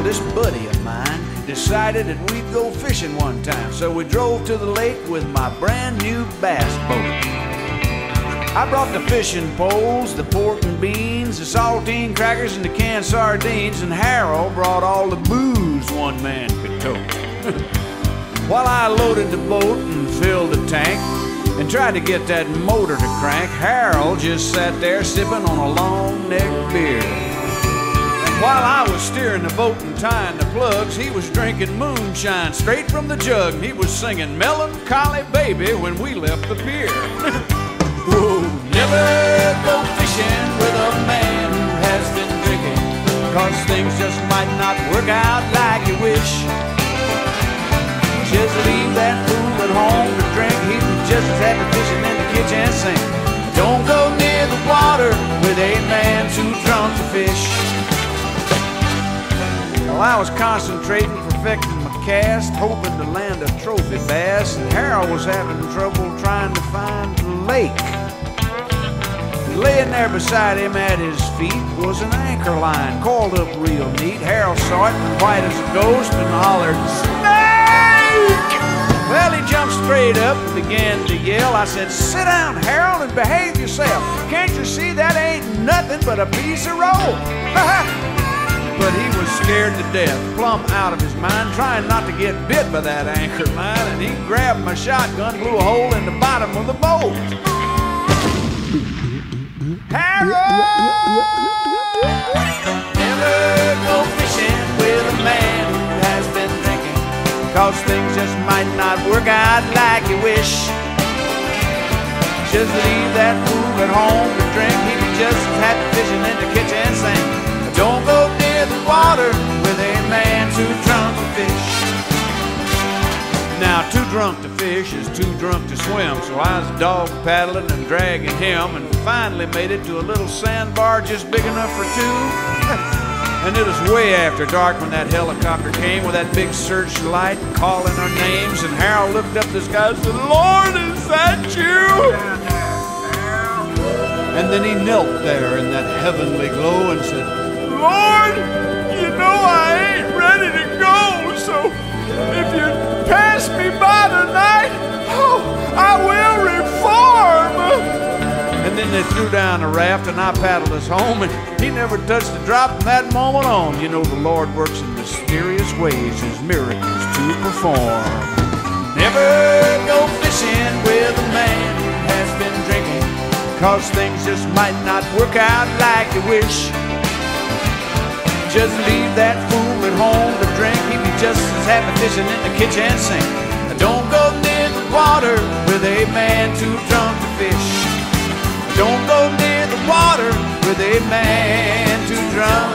this buddy of mine, decided that we'd go fishing one time. So we drove to the lake with my brand new bass boat. I brought the fishing poles, the pork and beans, the saltine crackers and the canned sardines, and Harold brought all the booze one man could tote. While I loaded the boat and filled the tank and tried to get that motor to crank, Harold just sat there sipping on a long neck beer. And while I was steering the boat and tying the plugs, he was drinking moonshine straight from the jug, and he was singing Melancholy Baby when we left the pier. Whoa, never go fishing with a man who has been drinking, 'cause things just might not work out like you wish. Just leave that fool at home to drink. He'd be just as happy fishing in the kitchen sink. Don't go near the water with a man too drunk to fish. Well, I was concentrating, perfecting my cast, hoping to land a trophy bass, and Harold was having trouble trying to find the lake. Laying there beside him at his feet was an anchor line, coiled up real neat. Harold saw it, white as a ghost, and hollered, "Snake!" Well, he jumped straight up and began to yell. I said, "Sit down, Harold, and behave yourself. Can't you see that ain't nothing but a piece of rope?" But he was scared to death, plumb out of his mind, trying not to get bit by that anchor line, and he grabbed my shotgun, blew a hole in the bottom of the boat. Harold! Never go fishing with a man who has been drinking, 'cause things just might not work out like you wish. Just leave that fool at home to drink. He'd be just as happy fishing in the kitchen sink. Don't go near the water with a man too drunk to fish. Now, too drunk to fish is too drunk to swim, so I was dog paddling and dragging him, and finally made it to a little sandbar just big enough for two. And it was way after dark when that helicopter came with that big searchlight calling our names, and Harold looked up at the sky and said, "Lord, is that you?" And then he knelt there in that heavenly glow and said, "Lord, you know I ain't ready to go, so if you pass me by tonight, oh, I will reform." And then they threw down a raft and I paddled us home, and he never touched a drop from that moment on. You know the Lord works in mysterious ways, His miracles to perform. Never go fishing with a man who has been drinking, 'cause things just might not work out like you wish. Just leave that fool at home to drink. He'd be just as happy fishing in the kitchen sink. Don't go near the water with a man too drunk to fish. Don't go near the water with a man too drunk